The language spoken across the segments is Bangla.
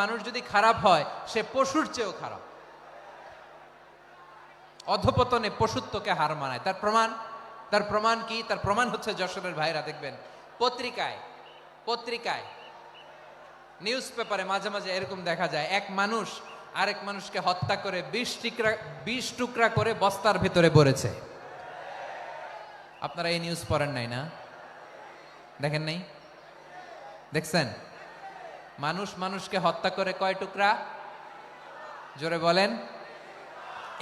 মানুষ যদি খারাপ হয় সে পশুর চেয়েও খারাপ, অধপতনে পশুত্বকে হার মানায়। তার প্রমাণ কি? তার প্রমাণ হচ্ছে যশোরের ভাইরা দেখবেন পত্রিকায় নিউজ পেপারে মাঝে মাঝে এরকম দেখা যায়, এক মানুষ আরেক মানুষকে হত্যা করে 20 টুকরা করে বস্তার ভিতরে ভরেছে। আপনারা এই নিউজ পড়েন নাই না? দেখেন নাই? দেখছেন? মানুষ মানুষকে হত্যা করে কয় টুকরা? জোরে বলেন।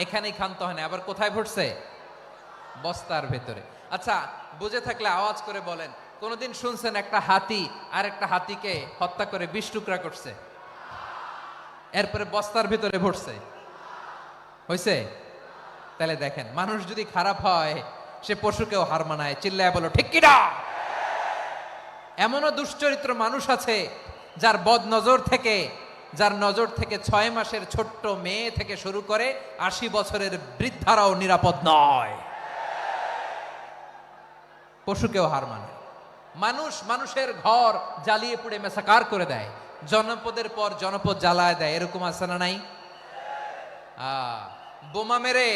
এখানেই ক্ষান্ত হয় না, আবার কোথায় ভরছে? বস্তার ভেতরে। আচ্ছা, বুঝে থাকলে আওয়াজ করে বলেন, কোনদিন শুনছেন একটা হাতি আর একটা হাতিকে হত্যা করে 20 টুকরা করছে, এরপরে বস্তার ভিতরে ভরছে? হইছে? তাহলে দেখেন, মানুষ যদি খারাপ হয় সে পশুকেও হার মানায়। চিল্লায় বলো ঠিক কিনা? এমনও দুশ্চরিত্র মানুষ আছে যার নজর থেকে 6 মাসের ছোট্ট মেয়ে থেকে শুরু করে 80 বছরের বৃদ্ধারাও নিরাপদ নয়। পশুকেও হার মানায়। মানুষের ঘর জ্বালিয়ে পুড়ে মেসাকার করে দেয়, জনপদের পর জনপদ জ্বালায় দেয়। এরকম আছে না নাই? বোমা মেরে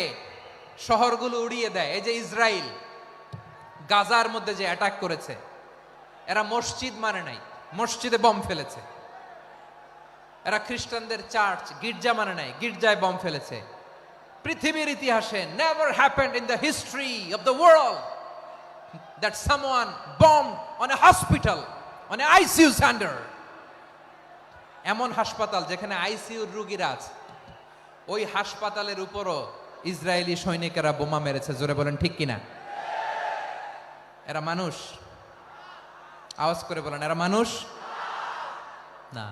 শহরগুলো উড়িয়ে দেয়। এই যে ইসরায়েল গাজার মধ্যে যে অ্যাটাক করেছে, এরা মসজিদ মানে নাই, মসজিদে বম ফেলেছে। এরা খ্রিস্টানদের চার্চ গির্জা মানে নাই, গির্জায় বম ফেলেছে। পৃথিবীর ইতিহাসে never happened in the history of the world that someone bombed on a hospital, on a ICU center. এমন হাসপাতাল যেখানে আইসিইউর রোগীরা আছে, ওই হাসপাতালের উপরও ইসরায়েলি সৈনিকেরা বোমা মেরেছে। জোরে বলেন ঠিক কিনা? এরা মানুষ? আওয়াজ করে বলেন, এরা মানুষ না।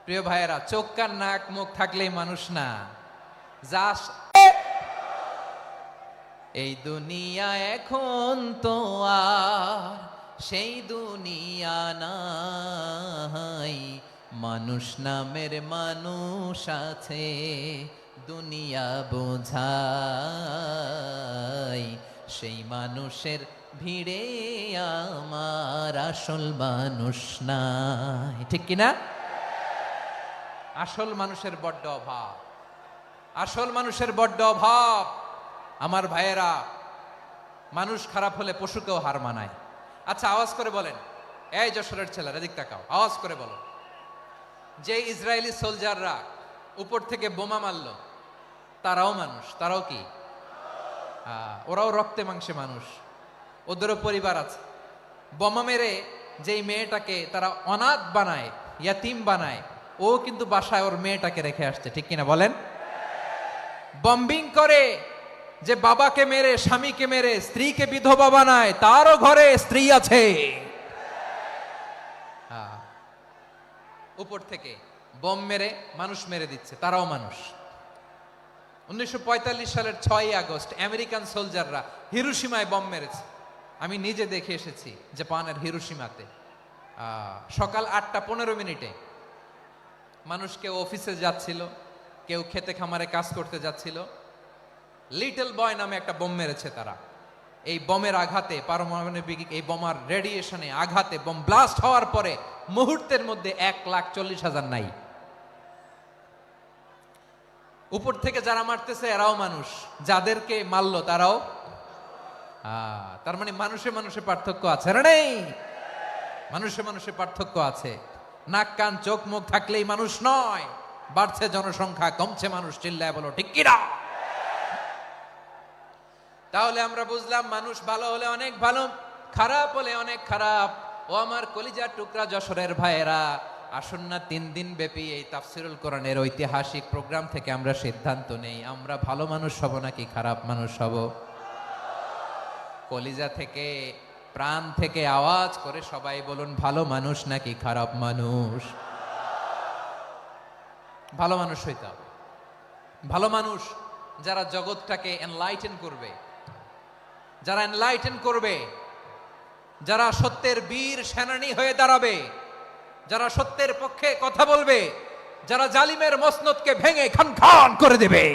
প্রিয় ভাইয়েরা, চোখ কান নাক মুখ থাকলেই মানুষ না। যা এই দুনিয়া এখন তো আর সেই দুনিয়া নাই, মানুষ নামের মানুষ আছে দুনিয়া বোঝাই, সেই মানুষের ভিড়ে আমার আসল মানুষ নাই। ঠিক কিনা? আসল মানুষের বড্ড অভাব, আসল মানুষের বড্ড অভাব। আমার ভাইয়েরা, মানুষ খারাপ হলে পশুকেও হার মানায়। আচ্ছা, আওয়াজ করে বলেন, এই যশোরের ছেলেরা এদিক তাকাও, আওয়াজ করে বলো, যে ইসরায়েলি সোলজাররা উপর থেকে বোমা মারলো তারাও মানুষ? তারাও কি? ওরাও রক্তে মাংসে মানুষ, ওদেরও পরিবার আছে। বোমা মেরে যেই মেয়েটাকে তারা অনাথ বানায়, ইয়াতিম বানায়, ও কিন্তু বাসায় ওর মেয়েটাকে রেখে আসছে। ঠিক কিনা বলেন? বম্বিং করে যে বাবাকে মেরে, স্বামীকে মেরে স্ত্রীকে বিধবা বানায়, তারও ঘরে স্ত্রী আছে। উপর থেকে বম মেরে মানুষ মেরে দিচ্ছে, তারাও মানুষ। 1945 সালের 6ই আগস্ট আমেরিকান সোলজাররা হিরোশিমায় বম মেরেছে। আমি নিজে দেখে এসেছি জাপানের হিরোশিমাতে। সকাল 8:15 মানুষ কেউ অফিসে যাচ্ছিল, কেউ খেতে খামারে কাজ করতে যাচ্ছিল। লিটল বয় নামে একটা বোম মেরেছে তারা। এই বোমের আঘাতে, পারমাণবিক এই বোমার রেডিয়েশনে আঘাতে বোম ব্লাস্ট হওয়ার পরে মুহূর্তের মধ্যে 1,40,000 নাই। উপর থেকে যারা মারতেছে এরাও মানুষ, যাদেরকে মারলো তারাও। তার মানে মানুষে মানুষে পার্থক্য আছে না? নেই? মানুষে মানুষে পার্থক্য আছে। নাক কান চোখ মুখ থাকলেই মানুষ নয়। বাড়ছে জনসংখ্যা, কমছে মানুষ। চিল্লায় বলো ঠিক কিনা? তাহলে আমরা বুঝলাম, মানুষ ভালো হলে অনেক ভালো, খারাপ হলে অনেক খারাপ। ও আমার কলিজার টুকরা যশোরের ভাইয়েরা, আসুন না 3 দিন ব্যাপী এই তাফসিরুল কোরআনের ঐতিহাসিক প্রোগ্রাম থেকে আমরা সিদ্ধান্ত নেই, আমরা ভালো মানুষ হব নাকি খারাপ মানুষ হব? কলিজা থেকে, প্রাণ থেকে আওয়াজ করে সবাই বলুন, ভালো মানুষ নাকি খারাপ মানুষ? ভালো মানুষ হইতে হবে। ভালো মানুষ যারা জগৎটাকে এনলাইটেন করবে, যারা এনলাইটেন করবে, যারা সত্যের বীর সেনানী হয়ে দাঁড়াবে, যারা সত্যের পক্ষে কথা বলবে, যারা জালিমের মসনদকে ভেঙে খান খান করে দেবে।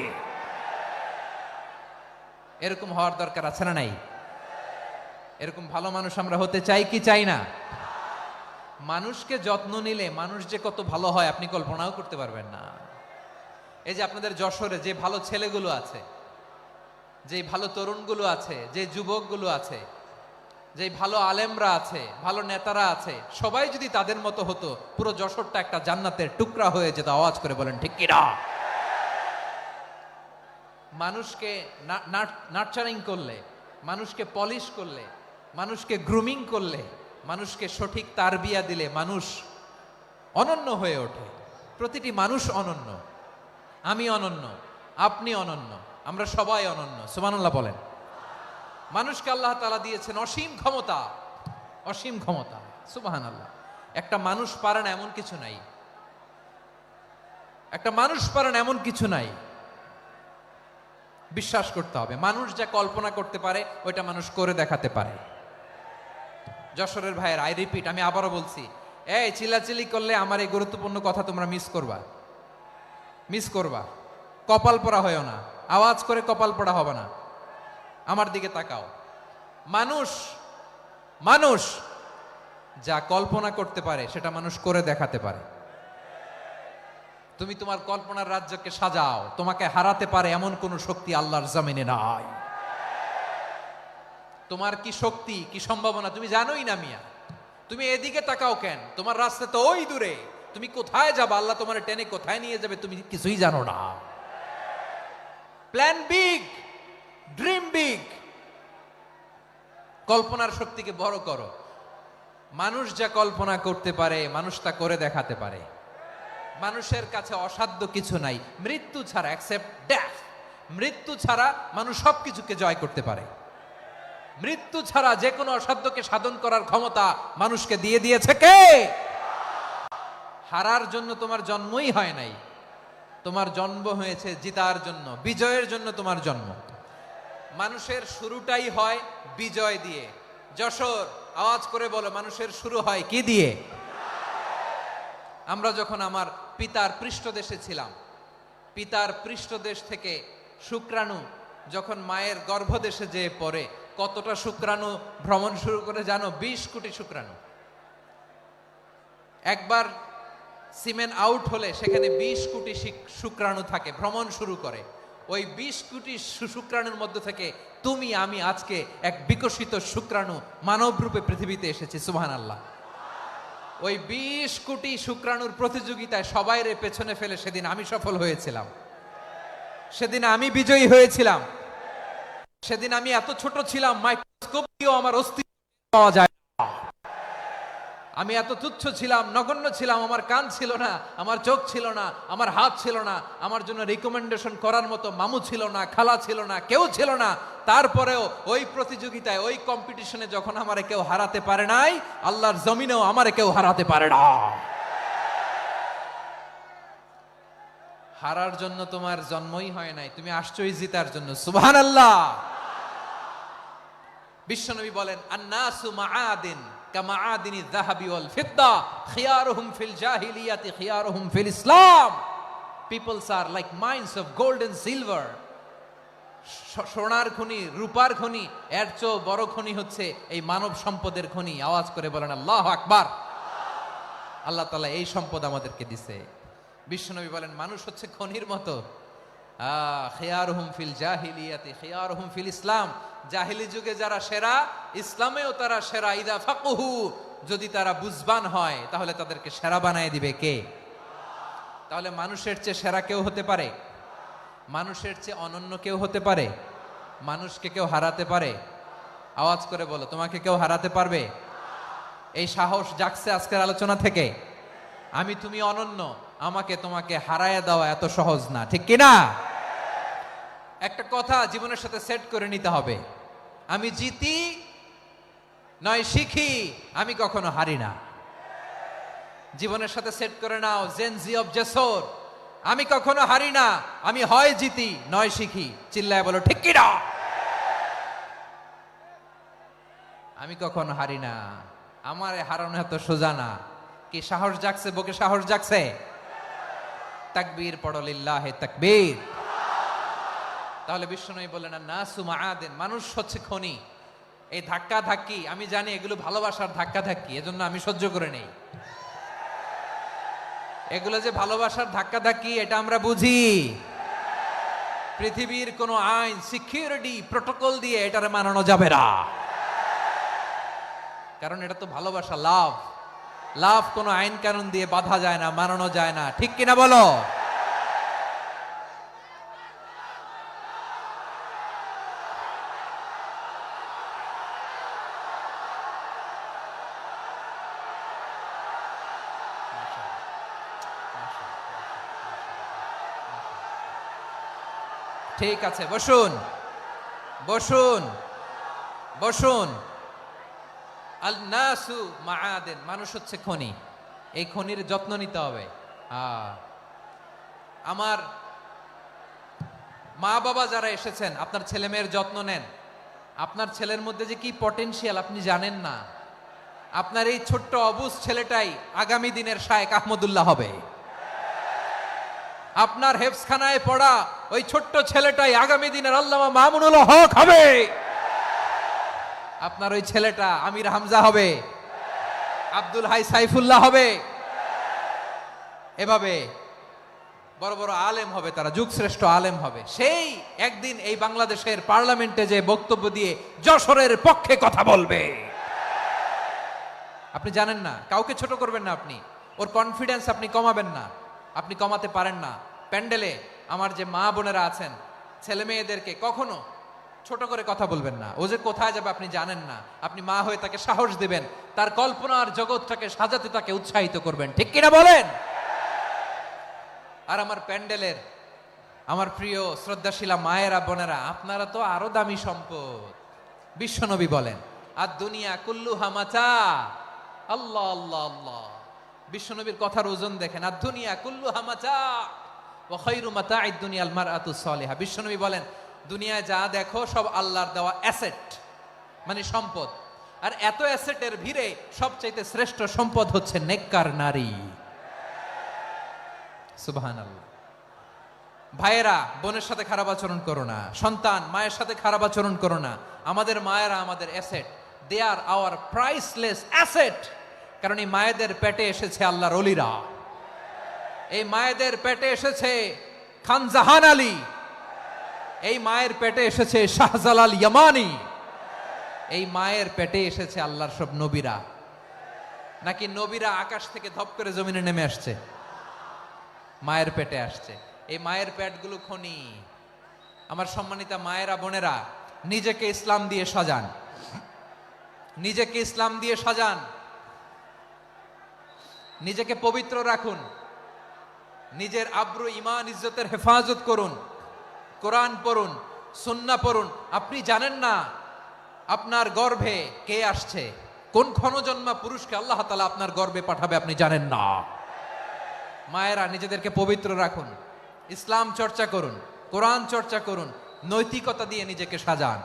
এরকম হওয়ার দরকার আছে না নাই? এরকম ভালো মানুষ আমরা হতে চাই কি চাই না? মানুষকে যত্ন নিলে মানুষ যে কত ভালো হয় আপনি কল্পনাও করতে পারবেন না। এই যে আপনাদের যশোরে যে ভালো ছেলেগুলো আছে, যে ভালো তরুণগুলো আছে, যে যুবকগুলো আছে, যে ভালো আলেমরা আছে, ভালো নেতারা আছে, সবাই যদি তাদের মতো হতো পুরো যশোরটা একটা জান্নাতের টুকরা হয়ে যেত। আওয়াজ করে বলেন ঠিক কিনা? মানুষকে নার্চারিং করলে, মানুষকে পলিশ করলে, মানুষকে গ্রুমিং করলে, মানুষকে সঠিক তারবিয়া দিলে মানুষ অনন্য হয়ে ওঠে। প্রতিটি মানুষ অনন্য। আমি অনন্য, আপনি অনন্য, আমরা সবাই অনন্য। সুবহানাল্লাহ বলেন। মানুষকে আল্লাহ তাআলা দিয়েছেন অসীম ক্ষমতা, অসীম ক্ষমতা। সুবহানাল্লাহ। একটা মানুষ পারে না এমন কিছু নাই, একটা মানুষ পারে না এমন কিছু নাই। বিশ্বাস করতে হবে, মানুষ যা কল্পনা করতে পারে ওইটা মানুষ করে দেখাতে পারে। যশোরের ভাইয়ের, আই রিপিট, আমি আবারও বলছি, এই চিল্লাচিল্লি করলে আমার এই গুরুত্বপূর্ণ কথা তোমরা মিস করবা, মিস করবা। কপাল পড়া হয়েও না, আওয়াজ করে কপাল পড়া হবে না। আমার দিকে তাকাও। মানুষ, মানুষ যা কল্পনা করতে পারে সেটা মানুষ করে দেখাতে পারে। তুমি তোমার কল্পনার রাজ্যকে সাজাও, তোমাকে হারাতে পারে এমন কোন শক্তি আল্লাহর জমিনে নাই। তোমার কি শক্তি, কি সম্ভাবনা তুমি জানোই না মিয়া। তুমি এদিকে তাকাও কেন? তোমার রাস্তা তো ওই দূরে। তুমি কোথায় যাবে, আল্লাহ তোমার টেনে কোথায় নিয়ে যাবে তুমি কিছুই জানো না। Plan big, dream big. কল্পনার শক্তিকে বড় করো। মানুষ যা কল্পনা করতে পারে মানুষ তা করে দেখাতে পারে। মানুষের কাছে অসাধ্য কিছু নাই মৃত্যু ছাড়া, এক্সেপ্ট ডেথ। মৃত্যু ছাড়া মানুষ সবকিছুকে জয় করতে পারে। মৃত্যু ছাড়া যে কোনো অসাধ্যকে সাধন করার ক্ষমতা মানুষকে দিয়ে দিয়েছে কে? হারার জন্য তোমার জন্মই হয় নাই, তোমার জন্ম হয়েছে জিতার জন্য, বিজয়ের জন্য তোমার জন্ম। মানুষের শুরুটাই হয় বিজয় দিয়ে। যশোর, আওয়াজ করে বলো, মানুষের শুরু হয় কি দিয়ে? আমরা যখন আমার পিতার পৃষ্ঠদেশে ছিলাম, পিতার পৃষ্ঠদেশ থেকে শুক্রাণু যখন মায়ের গর্ভদেশে যেয়ে পড়ে, কতটা শুক্রাণু ভ্রমণ শুরু করে জানো? 20 কোটি শুক্রাণু। একবার সিমেন আউট হলে সেখানে 20 কোটি শুক্রাণু থাকে, ভ্রমণ শুরু করে। ওই 20 কোটি শুক্রাণুর মধ্যে থেকে তুমি আমি আজকে এক বিকশিত শুক্রাণু মানব রূপে পৃথিবীতে এসেছি। সুবহানাল্লাহ। ওই 20 কোটি শুক্রাণুর প্রতিযোগিতায় সবাইরে পেছনে ফেলে সেদিন আমি সফল হয়েছিলাম, সেদিন আমি বিজয়ী হয়েছিলাম। সেদিন আমি এত ছোট ছিলাম, মাইক্রোস্কোপ দিয়েও আমার অস্তিত্ব পাওয়া যায় না। আমি এত তুচ্ছ ছিলাম, নগণ্য ছিলাম। আমার কান ছিল না, আমার চোখ ছিল না, আমার হাত ছিল না, আমার জন্য রিকমেন্ডেশন করার মতো মামু ছিল না, খালা ছিল না, কেউ ছিল না। তারপরেও ওই প্রতিযোগিতায়, ওই কম্পিটিশনে যখন আমারে কেউ হারাতে পারে নাই, আল্লাহর জমিনেও আমারে কেউ হারাতে পারে না। হারার জন্য তোমার জন্মই হয় নাই, তুমি আসছোই জিতার জন্য। সুবহানাল্লাহ। বিশ্বনবী বলেন, আন্নাসু মাআদিন কামাআদিনি যাহাবি ওয়াল ফিদ্দা খিয়ারুহুম ফিল জাহিলিয়াতি খিয়ারুহুম ফিল ইসলাম। Peoples are like mines of gold and silver. সোনার খনি, রূপার খনি, এর চেয়েও বড় খনি হচ্ছে এই মানব সম্পদের খনি। আওয়াজ করে বলেন আল্লাহু আকবার। আল্লাহ তাআলা এই সম্পদ আমাদেরকে দিছে। বিশ্বনবী বলেন, মানুষ হচ্ছে খনির মতো। খিয়ারুহুম ফিল জাহিলিয়াতি খিয়ারুহুম ফিল ইসলাম। জাহিলি যুগে যারা সেরা, ইসলামেও তারা সেরা। ইদা ফাকুহু, যদি তারা বুঝবান হয় তাহলে তাদেরকে সেরা বানায় দিবে কে? তাহলে মানুষের চেয়ে সেরা কেউ হতে পারে? মানুষের চেয়ে অনন্য কেউ হতে পারে? মানুষকে কেউ হারাতে পারে? আওয়াজ করে বলো, তোমাকে কেউ হারাতে পারবে? এই সাহস জাগছে আজকের আলোচনা থেকে। আমি তুমি অনন্য, আমাকে তোমাকে হারায় দেওয়া এত সহজ না, ঠিক কিনা? একটা কথা জীবনের সাথে সেট করে নিতে হবে, আমি জিতি নয় শিখি, আমি কখনো হারি না। জীবনের সাথে সেট করে নাও, জেনজি অফ যশোর, আমি কখনো হারি না, আমি হয় জিতি নয় শিখি। চিল্লায় বলো ঠিক কিনা? আমি কখনো হারি না, আমার হারানো এত সোজা না। কি সাহস জাগছে? বুকে সাহস জাগছে? তাকবীর পড়ো, লিল্লাহে তাকবীর। তাহলে বিশ্বনবী বললেন, নাসু মাআদিন, মানুষ হচ্ছে খনি। এই ধাক্কা ধাক্কি আমি জানি এগুলো ভালোবাসার ধাক্কা ধাক্কি, এজন্য আমি সহ্য করে নেই। এগুলো যে ভালোবাসার ধাক্কা ধাক্কি এটা আমরা বুঝি। পৃথিবীর কোন আইন, সিকিউরিটি প্রটোকল দিয়ে এটারে মানানো যাবে না, কারণ এটা তো ভালোবাসা, লাভ। লাভ কোনো আইন কানুন দিয়ে বাধা যায় না, মানানো যায় না, ঠিক কিনা বলো? ঠিক আছে, বসুন বসুন বসুন। আল নাসু মাআদেন, মানুষ হচ্ছে খনি, এই খনির যত্ন নিতে হবে। আমার মা বাবা যারা এসেছেন, আপনার ছেলে মেয়ের যত্ন নেন। আপনার ছেলের মধ্যে যে কি পটেনশিয়াল আপনি জানেন না। আপনার এই ছোট্ট অবুজ ছেলেটাই আগামী দিনের শায়েখ আহমদুল্লাহ হবে। আপনার হেফজখানায় পড়া ওই ছোট্ট ছেলেটাই আগামী দিনের আল্লামা মামুনুল হক হবে। আপনার ওই ছেলেটা আমির হামজা হবে, আব্দুল হাই সাইফুল্লাহ হবে। এভাবে বড় বড় আলেম হবে, তারা যুগশ্রেষ্ঠ আলেম হবে। সেই একদিন এই বাংলাদেশের পার্লামেন্টে যে বক্তব্য দিয়ে যশোরের পক্ষে কথা বলবে। আপনি জানেন না, কাউকে ছোট করবেন না, আপনি ওর কনফিডেন্স আপনি কমাবেন না, আপনি কমাতে পারেন না। প্যান্ডেলে আমার যে মা বোনেরা আছেন, ছেলে মেয়েদেরকে কখনো ছোট করে কথা বলবেন না। ও যে কোথায় যাবে আপনি জানেন না, আপনি মা হয়ে তাকে সাহস দিবেন, তার কল্পনার জগৎটাকে সাজাতে তাকে উৎসাহিত করবেন, ঠিক কিনা বলেন? আর আমার প্যান্ডেলের আমার প্রিয় শ্রদ্ধাশীলা মায়েরা বোনেরা, আপনারা তো আরো দামি সম্পদ। বিশ্বনবী বলেন, আর দুনিয়া কুল্লুহা মাতা। আল্লাহ আল্লাহ আল্লাহ, বিশ্বনবীর কথার ওজন দেখেন। আর দুনিয়া কুল্লুহা মাতা ওয়া খায়রু মাতা'আদ দুনিয়াল মারআতুস সালিহা। বিশ্বনবী বলেন, দুনিয়ায় যা দেখো সব আল্লাহর দেওয়া অ্যাসেট, মানে সম্পদ। আর এত অ্যাসেটের ভিড়ে সবচাইতে শ্রেষ্ঠ সম্পদ হচ্ছে নেককার নারী। সুবহানাল্লাহ। ভাইয়েরা বোনের সাথে খারাপ আচরণ করো না, সন্তান মায়ের সাথে খারাপ আচরণ করো না। আমাদের মায়েরা আমাদের asset, they are our priceless asset. কারণ এই মায়েদের পেটে এসেছে আল্লাহর ওলিরা, এই মায়েদের পেটে এসেছে খান জাহান আলী, এই মায়ের পেটে এসেছে শাহজালাল ইয়ামানি, এই মায়ের পেটে এসেছে আল্লাহর সব নবীরা। নাকি নবীরা আকাশ থেকে ধপ করে জমিনে নেমে আসছে? মায়ের পেটে আসছে। এই মায়ের পেটগুলো খনি। আমার সম্মানিতা মায়েরা বোনেরা, নিজেকে ইসলাম দিয়ে সাজান, নিজেকে ইসলাম দিয়ে সাজান, নিজেকে পবিত্র রাখুন, নিজের আব্রু ইমান ইজ্জতের হেফাজত করুন, কোরআন পড়ুন, সুন্নাহ পড়ুন। আপনি জানেন না আপনার গর্ভে কে আসছে, কোন ক্ষণজন্মা পুরুষকে আল্লাহ তাআলা আপনার গর্ভে পাঠাবে আপনি জানেন না। মায়েরা নিজেদেরকে পবিত্র রাখুন, ইসলাম চর্চা করুন, কোরআন চর্চা করুন, নৈতিকতা দিয়ে নিজেকে সাজান।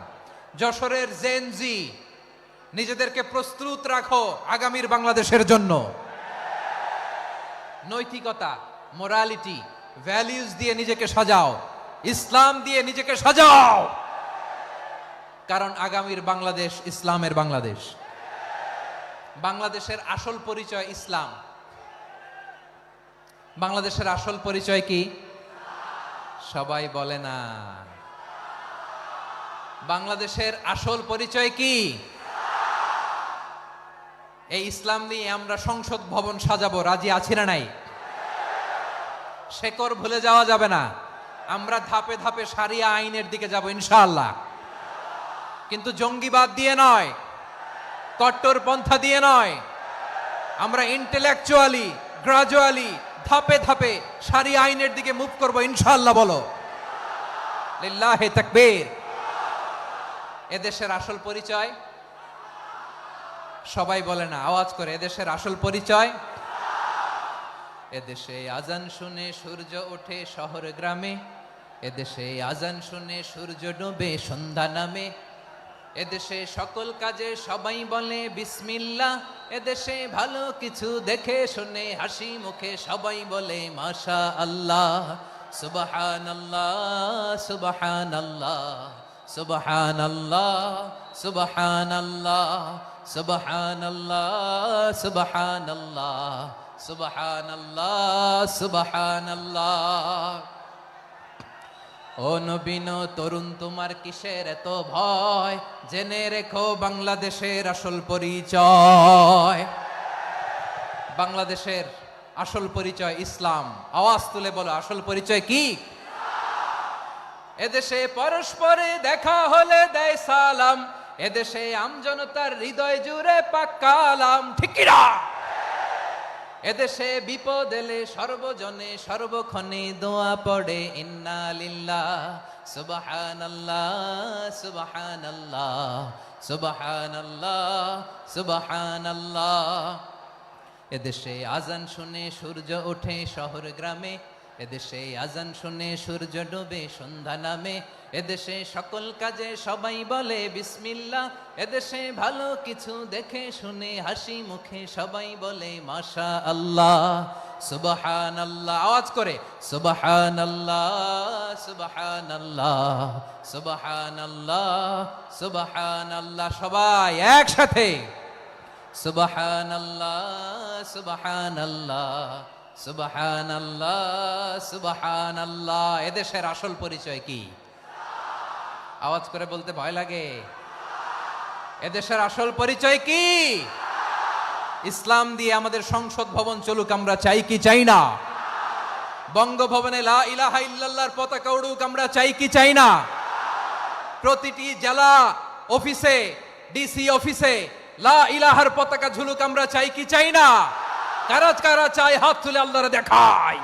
যশোরের জেনজি, নিজেদেরকে প্রস্তুত রাখো আগামীর বাংলাদেশের জন্য। নৈতিকতা, মোরালিটি, ভ্যালিউজ দিয়ে নিজেকে সাজাও, ইসলাম দিয়ে নিজেকে সাজাও। কারণ আগামীর বাংলাদেশ ইসলামের বাংলাদেশ। বাংলাদেশের আসল পরিচয় ইসলাম। বাংলাদেশের আসল পরিচয় কি? সবাই বলে না। বাংলাদেশের আসল পরিচয় কি? এই ইসলাম নিয়ে আমরা সংসদ ভবন সাজাবো, রাজি আছি না নাই? শেকড় ভুলে যাওয়া যাবে না। আমরা ধাপে ধাপে শারিয়া আইনের দিকে যাব ইনশাআল্লাহ, কিন্তু জঙ্গিবাদ দিয়ে নয়, কট্টর পন্থা দিয়ে নয়। আমরা ইন্টেলেকচুয়ালি, গ্রাজুয়ালি, ধাপে ধাপে শারিয়া আইনের দিকে মুভ করব ইনশাআল্লাহ। বলো লিল্লাহি তাকবীর। এদেশের আসল পরিচয় সবাই বলে না, আওয়াজ করে, এদেশের আসল পরিচয়। এদেশে আজান শুনে সূর্য ওঠে শহর গ্রামে, এদেশে আজান শুনে সূর্য ডোবে সন্ধ্যা নামে, এদেশে সকল কাজে সবাই বলে বিসমিল্লাহ, এদেশে ভালো কিছু দেখে শুনে হাসি মুখে সবাই বলে মাশা আল্লাহ, সুবহানাল্লাহ সুবহানাল্লাহ সুবহানাল্লাহ সুবহানাল্লাহ সুবহানাল্লাহ সুবহানাল্লাহ সুবহানাল্লাহ সুবহানাল্লাহ। ও নবীন তরুণ তোমার কিসের এত ভয়, জেনে রেখো বাংলাদেশের আসল পরিচয়। বাংলাদেশের আসল পরিচয় ইসলাম। আওয়াজ তুলে বলো, আসল পরিচয় কি? এদেশে পরস্পরে দেখা হলে দেয় সালাম, এদেশে আমজনতার হৃদয় জুড়ে পাক্কালাম, ঠিক কি না? এদেশে বিপদ এলে সর্বজনে সর্বক্ষণে দোয়া পড়ে ইন্না লিল্লাহ সুবহানাল্লাহ সুবহানাল্লাহ সুবহানাল্লাহ সুবহানাল্লাহ। এদেশে আজান শুনে সূর্য ওঠে শহর গ্রামে, এদেশে আজান শুনে সূর্য ডুবে সন্ধ্যা নামে, এদেশে সকল কাজে সবাই বলে বিসমিল্লাহ, এদেশে ভালো কিছু দেখে শুনে হাসি মুখে সবাই বলে মাশা আল্লাহ সুবহানাল্লাহ। আওয়াজ করে সুবহানাল্লাহ সুবহানাল্লাহ সুবহানাল্লাহ সুবহানাল্লাহ। সবাই একসাথে সুবহানাল্লাহ সুবহানাল্লাহ সুবহানাল্লাহ সুবহানাল্লাহ। এদেশের আসল পরিচয় কি? আওয়াজ করে বলতে ভয় লাগে। এদেশের আসল পরিচয় কি? ইসলাম দিয়ে আমাদের সংসদ ভবন চলুক, আমরা চাই কি চাই না? বঙ্গভবনে লা ইলাহা ইল্লাল্লাহর পতাকা উড়ুক, আমরা চাই কি চাই না? প্রতিটি জেলা অফিসে, ডিসি অফিসে লা ইলাহার পতাকা ঝুলুক, আমরা চাই কি চাই না? কারা কারা চাই হাত তুলে আল্লাহরে দেখায়।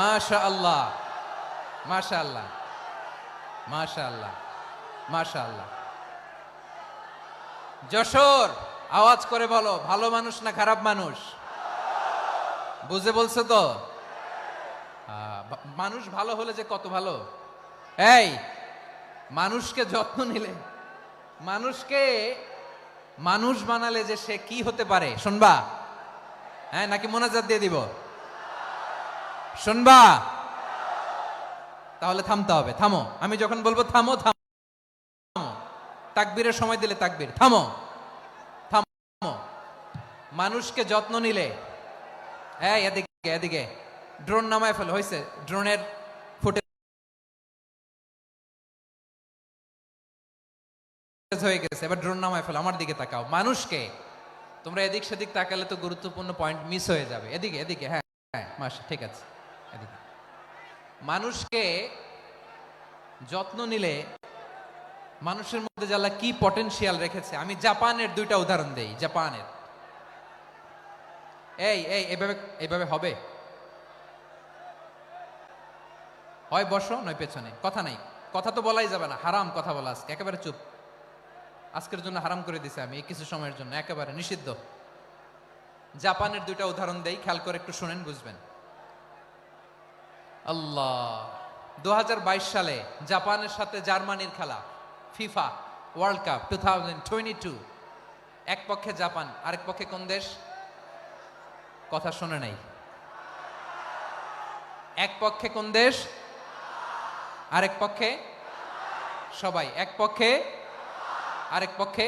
মাশাআল্লাহ মাশাআল্লাহ মাশাআল্লাহ মাশাআল্লাহ। যশোর, আওয়াজ করে বলো, ভালো মানুষ না খারাপ মানুষ? বুঝে বলছো তো? মানুষ ভালো হলে যে কত ভালো। এই মানুষকে যত্ন নিলে, মানুষকে মানুষ বানালে যে সে কি হতে পারে শুনবা? হ্যাঁ, নাকি মোনাজাত দিয়ে দিব? শুনবা? তাহলে থামতে হবে। থামো, আমি যখন বলবো থামো থামো। তাকবীরের সময় দিলে তাকবীর। থামো থামো। মানুষকে যত্ন নিলে, এই এদিকে এদিকে, ড্রোন নামায় ফেলো। হয়েছে, ড্রোনের ফুটেজ হয়ে গেছে, এবার ড্রোন নামায় ফেলো। আমার দিকে তাকাও। মানুষকে, তোমরা এদিক সেদিক তাকালে তো গুরুত্বপূর্ণ পয়েন্ট মিস হয়ে যাবে। এদিকে এদিকে, হ্যাঁ হ্যাঁ মাস ঠিক আছে, এদিকে। মানুষকে যত্ন নিলে মানুষের মধ্যে যারা কি পটেনশিয়াল রেখেছে। আমি জাপানের দুইটা উদাহরণ দেই। জাপানের, এই এই এভাবে এভাবে হবে, হয় বসো নয় পেছনে, কথা নাই। কথা তো বলাই যাবে না, হারাম কথা বলা। আজকে একেবারে চুপ। আজকের জন্য হারাম করে দিছে আমি, এই কিছু সময়ের জন্য একেবারে নিষিদ্ধ। জাপানের দুইটা উদাহরণ দেই, খেয়াল করে একটু শুনেন, বুঝবেন। আল্লাহ, 2022 সালে জাপানের সাথে জার্মানির খেলা, ফিফা ওয়ার্ল্ড কাপ 2022। এক পক্ষে জাপান, আরেক পক্ষে কোন দেশ? কথা শুনে নাই। এক পক্ষে কোন দেশ? আরেক পক্ষে? সবাই এক পক্ষে, আরেক পক্ষে।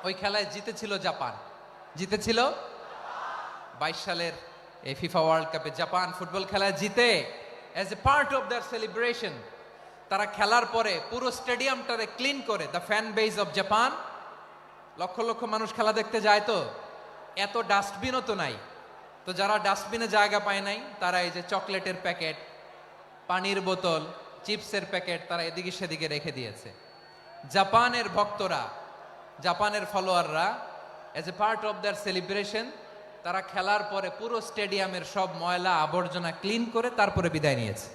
ওই খেলায় জিতেছিল জাপান, জিতেছিল 22 সালের এই ফিফা ওয়ার্ল্ড কাপে। জাপান ফুটবল খেলায় জিতে, as a part of their celebration তারা খেলার পরে পুরো স্টেডিয়ামটারে ক্লিন করে। The fan base of Japan, লক্ষ লক্ষ মানুষ খেলা দেখতে যায়, তো এত ডাস্টবিনও তো নাই। তো যারা ডাস্টবিনে জায়গা পায় নাই, তারা এই যে চকলেটের প্যাকেট, পানির বোতল, চিপসের প্যাকেট তারা এদিকে সেদিকে রেখে দিয়েছে। জাপানের ভক্তরা, জাপানের ফলোয়াররা, as a part of their celebration তারা খেলার পরে পুরো স্টেডিয়ামের সব ময়লা আবর্জনা ক্লিন করে তারপরে বিদায় নিয়েছে।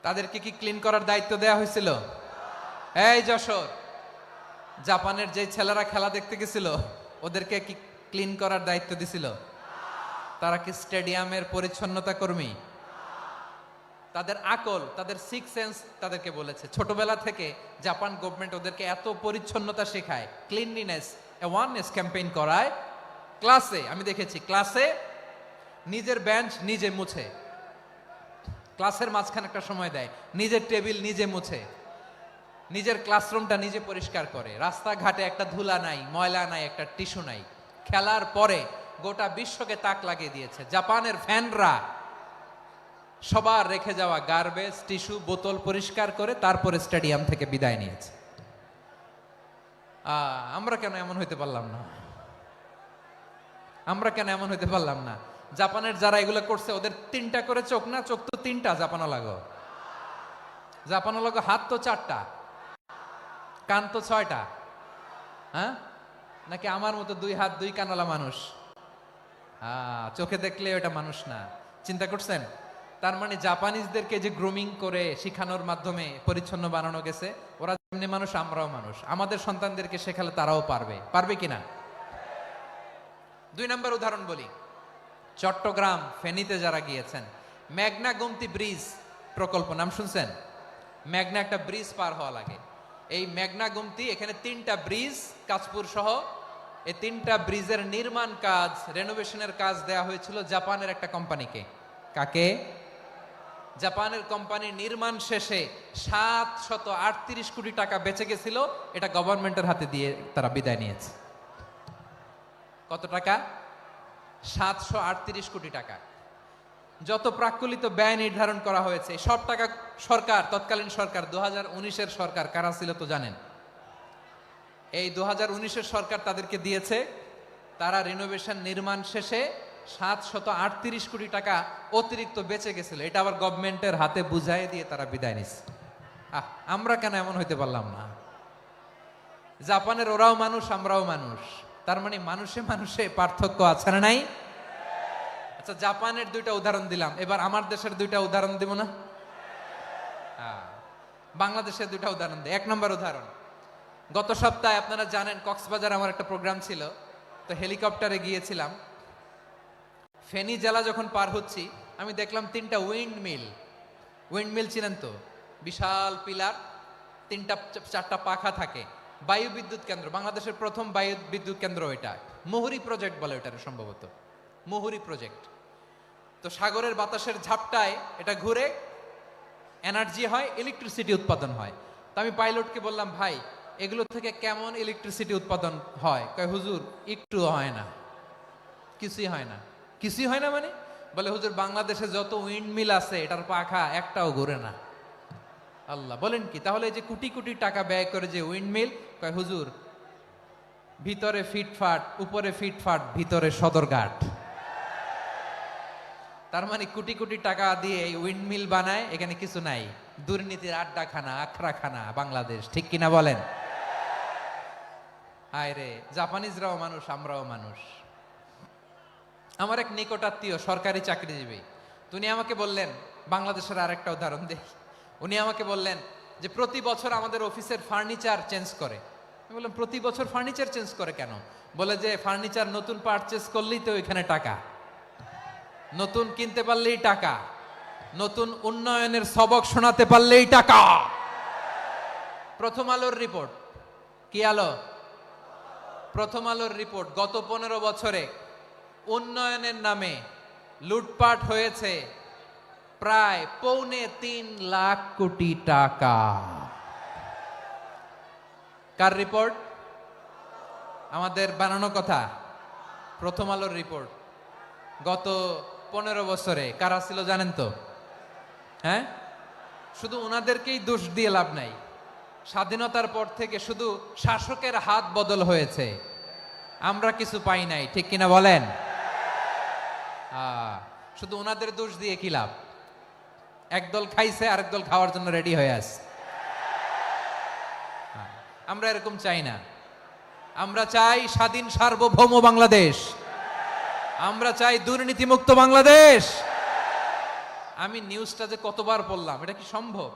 তাদেরকে কি ক্লিন করার দায়িত্ব দেয়া হয়েছিল? এই যশোর, জাপানের যে ছেলেরা খেলা দেখতে গেছিল ওদেরকে কি ক্লিন করার দায়িত্ব দিছিল? তারা কি স্টেডিয়ামের পরিচ্ছন্নতা কর্মী? তাদের আকল, তাদের সিক্স সেন্স তাদেরকে বলেছে। ছোটবেলা থেকে জাপান গভর্নমেন্ট ওদেরকে এত পরিচ্ছন্নতা শেখায়, ক্লিনলিনেস অ্যাওয়ারনেস ক্যাম্পেইন করায়। ক্লাসে আমি দেখেছি, ক্লাসে নিজের বেঞ্চ নিজে মুছে, ক্লাসের মাঝখানে একটা সময় দেয়, নিজের টেবিল নিজে মুছে, নিজের ক্লাসরুমটা নিজে পরিষ্কার করে। রাস্তাঘাটে একটা ধুলা নাই, ময়লা নাই, একটা টিস্যু নাই। খেলার পরে গোটা বিশ্বকে তাক লাগিয়ে দিয়েছে। জাপানের ফ্যানরা সবার রেখে যাওয়া গার্বেজ, টিস্যু, বোতল পরিষ্কার করে তারপরে স্টেডিয়াম থেকে বিদায় নিয়েছে। আমরা কেন এমন হইতে পারলাম না? আমরা কেন এমন হইতে পারলাম না? জাপানের যারা এগুলো করছে ওদের 3টা করে চোখ না? চোখ তো 3টা জাপানো লাগো, জাপানো লাগো। হাত তো 4টা, কান তো 6টা। হ্যাঁ, নাকি আমার মতো 2 হাত 2 কানওয়ালা মানুষ? চোখে দেখলে ওটা মানুষ না। চিন্তা করছেন? তার মানে জাপানিজদেরকে যে গ্রুমিং করে শিখানোর মাধ্যমে পরিচ্ছন্ন বানানো গেছে, ওরা যেমনি মানুষ আমরাও মানুষ। আমাদের সন্তানদেরকে শেখালে তারাও পারবে, পারবে কিনা? 2 নম্বর উদাহরণ বলি। চট্টগ্রাম ফেনীতে যারা গিয়েছেন, মেঘনা গোমতী ব্রিজ প্রকল্প নাম শুনছেন? মেঘনা একটা ব্রিজ পার হওয়া লাগে। এই মেঘনা গোমতী, এখানে 3টা ব্রিজ কাঁচপুর সহ, এই 3টা ব্রিজের নির্মাণ কাজ, রেনোভেশনের কাজ দেয়া হয়েছিল জাপানের একটা কোম্পানিকে। কাকে? জাপানের কোম্পানির নির্মাণ শেষে 738 কোটি টাকা বেঁচে গেছিল, এটা গভর্নমেন্টের হাতে দিয়ে তারা বিদায় নিয়েছে। কত টাকা? 738 কোটি টাকা। যত প্রাক্কলিত ব্যয় নির্ধারণ করা হয়েছে সব টাকা সরকার, তৎকালীন সরকার 2019-এর সরকার, কারা ছিল তো জানেন? এই 2019-এর সরকার তাদেরকে দিয়েছে। তারা রিনোভেশন নির্মাণ শেষে 738 কোটি টাকা অতিরিক্ত বেঁচে গেছিল, এটা আবার গভর্নমেন্টের হাতে বুঝাই দিয়ে তারা বিদায় নিচ্ছে। আমরা কেন এমন হইতে পারলাম না? জাপানের ওরাও মানুষ, আমরাও মানুষ। তার মানে মানুষে মানুষে পার্থক্য আছে না নাই? আচ্ছা, জাপানের 2টা উদাহরণ দিলাম, এবার আমার দেশের 2টা উদাহরণ দিব না? বাংলাদেশের 2টা উদাহরণ দিই। 1 নম্বর উদাহরণ, গত সপ্তাহে আপনারা জানেন কক্সবাজার আমার একটা প্রোগ্রাম ছিল, তো হেলিকপ্টারে গিয়েছিলাম। ফেনী জেলা যখন পার হচ্ছি, আমি দেখলাম 3টা উইন্ডমিল। উইন্ডমিল চিনেন তো? বিশাল পিলার, 3টা 4টা পাখা থাকে। বায়ু বিদ্যুৎ কেন্দ্র, বাংলাদেশের প্রথম বায়ু বিদ্যুৎ কেন্দ্র এটা। মুহুরী প্রজেক্ট বলে এটার, সম্ভবত মুহুরী প্রজেক্ট। তো সাগরের বাতাসের ঝাপটায় এটা ঘুরে এনার্জি হয়, ইলেকট্রিসিটি উৎপাদন হয়। তো আমি পাইলটকে বললাম, ভাই এগুলো থেকে কেমন ইলেকট্রিসিটি উৎপাদন হয়? কয়, হুজুর একটু হয় না, কিছুই হয় না। কিছুই হয় না মানে? বলে, হুজুর বাংলাদেশে যত উইন্ডমিল আছে এটার পাখা একটাও ঘুরে না। আল্লাহ, বলেন কি? তাহলে এই যে কোটি কোটি টাকা ব্যয় করে যে উইন্ডমিল, কয় হুজুর ভিতরে ফিটফাট, উপরে ফিটফাট, ভিতরে সদরঘাট। তার মানে কোটি কোটি টাকা দিয়ে এই উইন্ডমিল বানায়, এখানে কিছু নাই। দুর্নীতির আড্ডাখানা, আখড়াখানা বাংলাদেশ, ঠিক কিনা বলেন? হায় রে, জাপানিজরাও মানুষ, আমরাও মানুষ। আমার এক নিকটাত্মীয় সরকারি চাকরিজীবী, উনি আমাকে বললেন, বাংলাদেশের আরেকটা উদাহরণ দেই। উনি আমাকে বললেন যে প্রতি বছর আমাদের অফিসের ফার্নিচার চেঞ্জ করে। আমি বললাম, প্রতি বছর ফার্নিচার চেঞ্জ করে কেন? বলে যে ফার্নিচার নতুন পারচেজ করলেই তো এখানে টাকা, নতুন কিনতে পারলেই টাকা, নতুন উন্নয়নের সবক শোনাতে পারলেই টাকা। প্রথম আলোর রিপোর্ট, কি আলো? প্রথম আলোর রিপোর্ট, গত 15 বছরে উন্নয়নের নামে লুটপাট হয়েছে প্রায় 3.25 লাখ কোটি টাকা। কার রিপোর্ট? আমাদের বানানো কথা? প্রথম আলোর রিপোর্ট। গত 15 বছরে কারা ছিল জানেন তো? হ্যাঁ, শুধু ওনাদেরকেই দোষ দিয়ে লাভ নাই। স্বাধীনতার পর থেকে শুধু শাসকের হাত বদল হয়েছে, আমরা কিছু পাই নাই, ঠিক কিনা বলেন? শুধু ওনাদের দোষ দিয়ে কি লাভ? একদল খাইছে, আরেক দল খাওয়ার জন্য রেডি হয়ে আছে। আমরা এরকম চাই না। আমরা চাই স্বাধীন সার্বভৌম বাংলাদেশ। আমরা চাই দুর্নীতিমুক্ত বাংলাদেশ। আমি নিউজটা যে কতবার পড়লাম, এটা কি সম্ভব?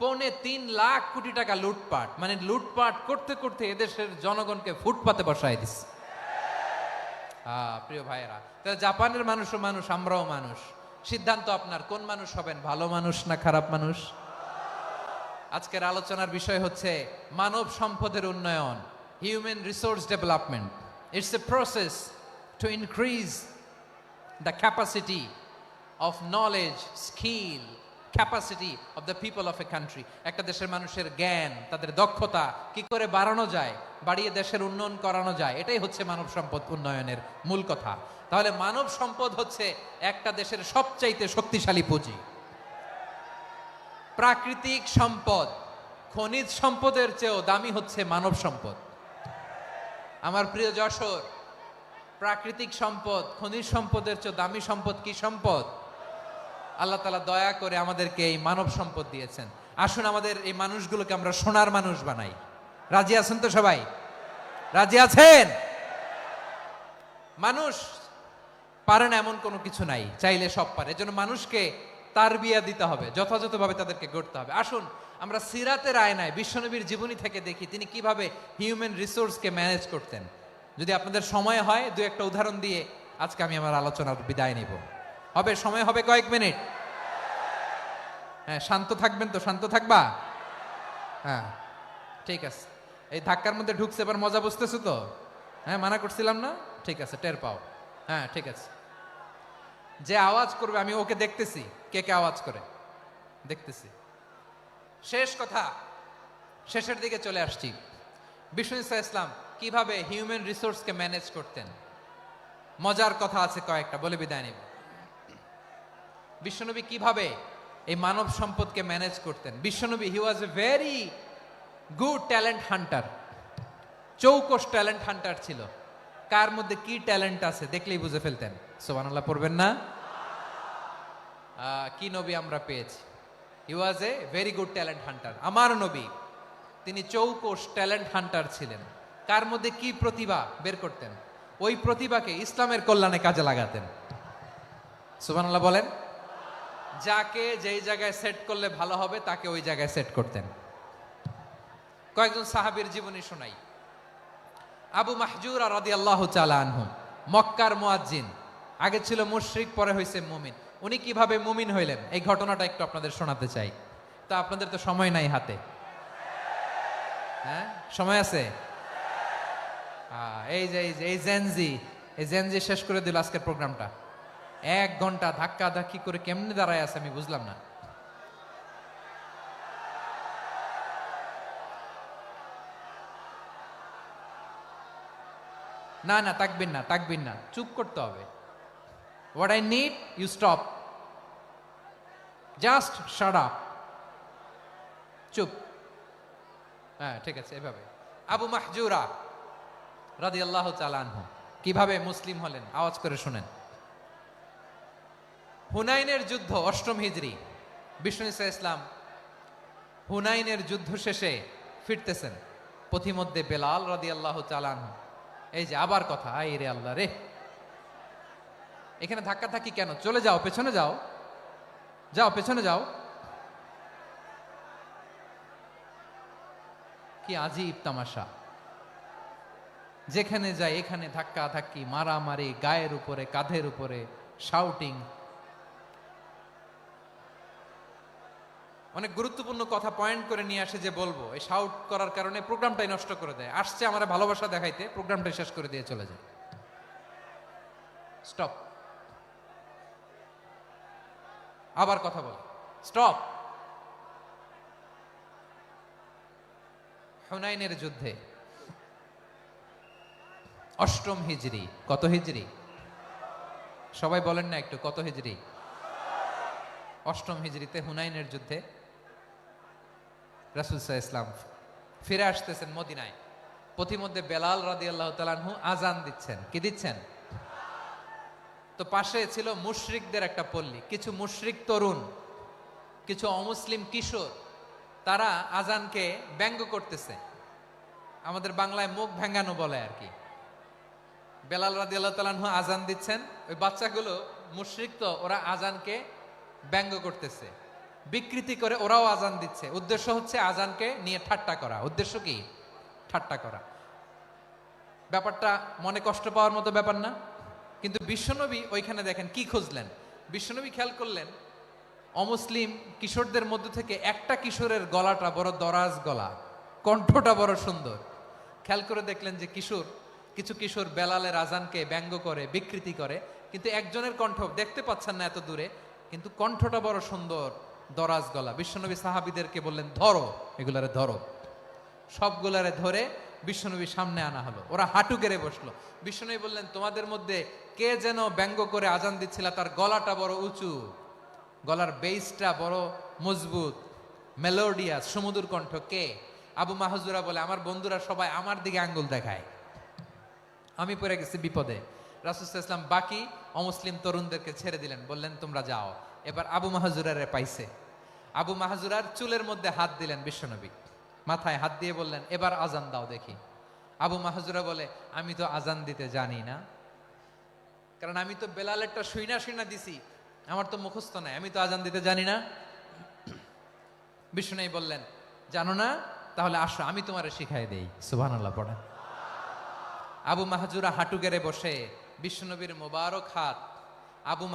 3.25 লাখ কোটি টাকা লুটপাট, মানে লুটপাট করতে করতে এদেশের জনগণকে ফুটপাতে বসায় দিচ্ছে। প্রিয় ভাইয়েরা, তাহলে জাপানের মানুষও মানুষ, আমরাও মানুষ। সিদ্ধান্ত আপনার, কোন মানুষ হবেন, ভালো মানুষ না খারাপ মানুষ। আজকের আলোচনার বিষয় হচ্ছে মানব সম্পদের উন্নয়ন, human resource development. It's a process to increase the capacity of knowledge, skill, capacity of the people of a country. একটা দেশের মানুষের জ্ঞান, তাদের দক্ষতা কি করে বাড়ানো যায়, বাড়িয়ে দেশের উন্নয়ন করানো যায়, এটাই হচ্ছে মানব সম্পদ উন্নয়নের মূল কথা। তাহলে মানব সম্পদ হচ্ছে একটা দেশের সবচাইতে শক্তিশালী পুঁজি। প্রাকৃতিক সম্পদ, খনিজ সম্পদের চেয়েও দামি হচ্ছে মানব সম্পদ। আমার প্রিয় যশোর, প্রাকৃতিক সম্পদ, খনিজ সম্পদের চেয়ে দামি সম্পদ কি সম্পদ? আল্লাহ তাআলা দয়া করে আমাদেরকে এই মানব সম্পদ দিয়েছেন। আসুন আমাদের এই মানুষগুলোকে আমরা সোনার মানুষ বানাই। রাজি আছেন তো সবাই? রাজি আছেন? মানুষ পারে না এমন কোনো কিছু নাই, চাইলে সব পারে। এজন্য মানুষকে তারবিয়া দিতে হবে, যথাযথভাবে তাদেরকে গড়তে হবে। আসুন আমরা সিরাতের আয়নায় বিশ্বনবীর জীবনী থেকে দেখি তিনি কিভাবে হিউম্যান রিসোর্সকে ম্যানেজ করতেন। যদি আপনাদের সময় হয় দু একটা উদাহরণ দিয়ে আজকে আমি আমার আলোচনার বিদায় নিব। হবে সময় হবে কয়েক মিনিট? হ্যাঁ, শান্ত থাকবেন তো? শান্ত থাকবা? হ্যাঁ, ঠিক আছে। এই ধাক্কার মধ্যে ঢুকছে, এবার মজা বুঝতেছো তো? হ্যাঁ, মানা করছিলাম না? ঠিক আছে, টের পাও। হ্যাঁ, ঠিক আছে। যে আওয়াজ করবে আমি ওকে দেখতেছি, কে কে আওয়াজ করে দেখতেছি। শেষ কথা, শেষের দিকে চলে আসছি। বিষ্ণু ইসলাম কিভাবে হিউম্যান রিসোর্সকে ম্যানেজ করতেন, মজার কথা আছে কয়েকটা, বলে বিদায় নিব। বিশ্বনবী কিভাবে এই মানব সম্পদকে ম্যানেজ করতেন। বিশ্বনবী he was a very good talent hunter, চৌকস ট্যালেন্ট হান্টার ছিল। কার মধ্যে কি ট্যালেন্ট আছে দেখলেই বুঝে ফেলতেন। সুবহানাল্লাহ পড়বেন না? কি নবী আমরা পেয়েছি! He was a very good talent hunter. আমার নবী তিনি চৌকস ট্যালেন্ট হান্টার ছিলেন। কার মধ্যে কি প্রতিভা বের করতেন, ওই প্রতিভাকে ইসলামের কল্যাণে কাজে লাগাতেন। সুবহানাল্লাহ বলেন। যাকে যেই জায়গায় সেট করলে ভালো হবে তাকে ওই জায়গায় সেট করতেন। কয়েকজন সাহাবীর জীবনী শোনাই। আবু মাহজুরা রাদিয়াল্লাহু তাআলা আনহু, মক্কার মুয়াজ্জিন, আগে ছিল মুশরিক, পরে হয়েছে মুমিন। উনি কিভাবে মুমিন হইলেন এই ঘটনাটা একটু আপনাদের শোনাতে চাই। তা আপনাদের তো সময় নাই হাতে। হ্যাঁ, সময় আছে? এই জেনজি শেষ করে দিল আজকের প্রোগ্রামটা। 1 ঘন্টা ধাক্কা ধাক্কি করে কেমনে দাঁড়ায় আছে আমি বুঝলাম না। না না, তাকবিন না, চুপ করতে হবে। What I need you stop, just shut up, চুপ। হ্যাঁ, ঠিক আছে, এভাবে। আবু মাহজুরা রাদিয়াল্লাহু তাআলা আনহু কিভাবে মুসলিম হলেন আওয়াজ করে শুনেন। হুনাইনের যুদ্ধ, 8ম হিজরি। বিষ্ণু ইসলাম হুনাইনের যুদ্ধ শেষে ফিরতেছেন, পথিমধ্যে বেলাল রাদিয়াল্লাহু তাআলা আনহু, এই যে আবার কথা, আই রে আল্লাহ রে, এখানে ধাক্কা থাকি কেন? চলে যাও, পেছনে যাও, যাও পেছনে যাও। কি আজীব তামাশা! যেখানে যায় এখানে ধাক্কা ধাক্কি, মারামারি, গায়ের উপরে, কাঁধের উপরে, শাউটিং। অনেক গুরুত্বপূর্ণ কথা পয়েন্ট করে নিয়ে আসে যে বলবো, এই শাউট করার কারণে প্রোগ্রামটাই নষ্ট করে দেয়। আসছে আমার ভালোবাসা দেখাইতে, প্রোগ্রামটাই শেষ করে দিয়ে চলে যায়। স্টপ। আবার কথা বল, স্টপ। হুনাইনের যুদ্ধে 8ম হিজরি। কত হিজরি? সবাই বলেন না একটু, কত হিজরি? 8ম হিজরিতে হুনাইনের যুদ্ধে রাসূল সাল্লাল্লাহু আলাইহি ওয়াসাল্লাম ফিরে আসতেছেন মদিনায়। পথিমধ্যে বেলাল রাদিয়াল্লাহু তাআলা আনহু আজান দিচ্ছেন। কি দিচ্ছেন? তো পাশে ছিল মুশরিকদের একটা পল্লী, কিছু মুশরিক তরুণ, কিছু অমুসলিম কিশোর, তারা আজানকে ব্যঙ্গ করতেছে। আমাদের বাংলায় মুখ ভেঙ্গানো বলে আর কি। বেলাল রাদিয়াল্লাহু তাআলা আনহু আজান দিচ্ছেন, ওই বাচ্চাগুলো মুশরিক তো, ওরা আজানকে ব্যঙ্গ করতেছে, বিকৃতি করে ওরাও আজান দিচ্ছে। উদ্দেশ্য হচ্ছে আজানকে নিয়ে ঠাট্টা করা। উদ্দেশ্য কি? ঠাট্টা করা। ব্যাপারটা মনে কষ্ট পাওয়ার মতো ব্যাপার না? কিন্তু বিশ্বনবী ওইখানে দেখেন কি খুঁজলেন, বিশ্বনবী খেয়াল করলেন অমুসলিম কিশোরদের মধ্য থেকে একটা কিশোরের গলাটা বড় দরাজ গলা, কণ্ঠটা বড় সুন্দর। খেয়াল করে দেখলেন যে কিছু কিশোর বেলালের আজানকে ব্যঙ্গ করে, বিকৃতি করে, কিন্তু একজনের কণ্ঠ দেখতে পাচ্ছেন না এত দূরে, কিন্তু কণ্ঠটা বড় সুন্দর, দরাজ গলা। বিশ্বনবী সাহাবীদেরকে বললেন, ধরো এগুলারে, ধরো। সবগুলারে ধরে বিশ্বনবীর সামনে আনা হলো। ওরা হাঁটু গেড়ে বসলো। বিশ্বনবী বললেন, তোমাদের মধ্যে কে যেন ব্যঙ্গ করে আজান দিচ্ছিল, তার গলাটা বড় উঁচু, গলার বেসটা বড় মজবুত, মেলোডিয়াস, সুমধুর কণ্ঠ, কে? আবু মাহজুরা বলে, আমার বন্ধুরা সবাই আমার দিকে আঙ্গুল দেখায়, আমি পড়ে গেছি বিপদে। রাসূল সাল্লাল্লাহু আলাইহি ওয়াসাল্লাম বাকি অমুসলিম তরুণদেরকে ছেড়ে দিলেন, বললেন তোমরা যাও। এবার আবু মাহজুরারে পাইছে। আবু মাহজুরার চুলের মধ্যে হাত দিলেন বিশ্বনবী, মাথায় হাত দিয়ে বললেন, এবার আজান দাও দেখি। আবু মাহজুরা বলে, আমি তো আজান দিতে জানি না, কারণ আমি তো বেলালেরটা শুইনা দিছি, আমার তো মুখস্থ নাই, আমি তো আজান দিতে জানি না। বিশ্বনবী বললেন, জানো না? তাহলে আসো, আমি তোমারে শিখাই দেই। সুবহানাল্লাহ পড়েন। আবু মাহজুরা হাঁটু গেড়ে বসে বিশ্বনবীর মোবারক হাত আবু